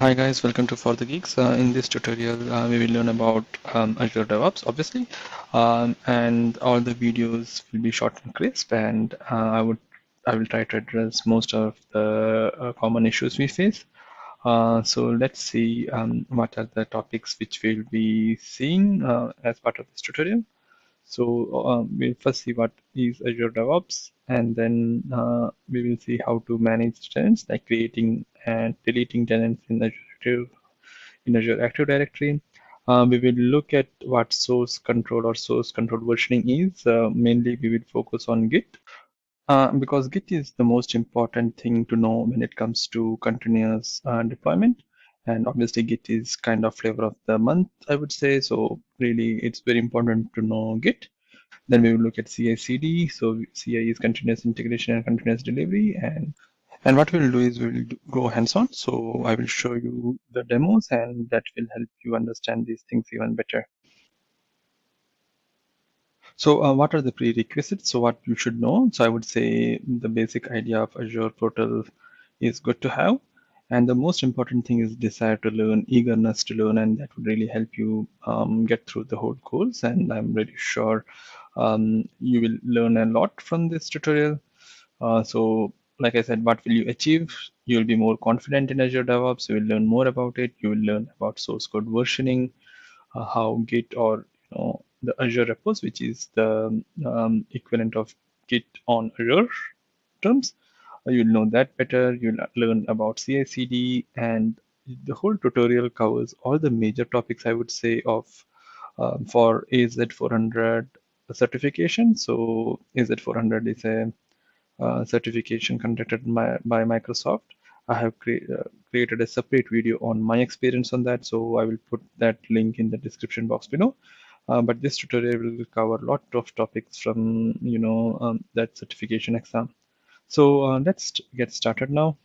Hi guys, welcome to ForTheGeeks. In this tutorial, we will learn about Azure DevOps, obviously, and all the videos will be short and crisp. And I will try to address most of the common issues we face. So let's see what are the topics which we'll be seeing as part of this tutorial. So we'll first see what is Azure DevOps, and then we will see how to manage tenants, like creating and deleting tenants in Azure Active Directory. We will look at what source control or source control versioning is. Mainly, we will focus on Git because Git is the most important thing to know when it comes to continuous deployment. And obviously, Git is kind of flavor of the month, I would say. So really, it's very important to know Git. Then we will look at CI/CD. So CI is continuous integration and continuous delivery, and what we'll do is go hands-on. So I will show you the demos and that will help you understand these things even better. So what are the prerequisites? So what you should know. So I would say the basic idea of Azure portal is good to have. And the most important thing is desire to learn, eagerness to learn, and that would really help you get through the whole course. And I'm really sure you will learn a lot from this tutorial. So, like I said, what will you achieve? You'll be more confident in Azure DevOps. You will learn more about it. You will learn about source code versioning, how Git or the Azure Repos, which is the equivalent of Git on Azure terms. You'll know that better. You'll learn about CI/CD, and the whole tutorial covers all the major topics, I would say, of for AZ400 certification. So AZ400 is a certification conducted by Microsoft. I have created a separate video on my experience on that, so I will put that link in the description box below. But this tutorial will cover a lot of topics from that certification exam. So let's get started now.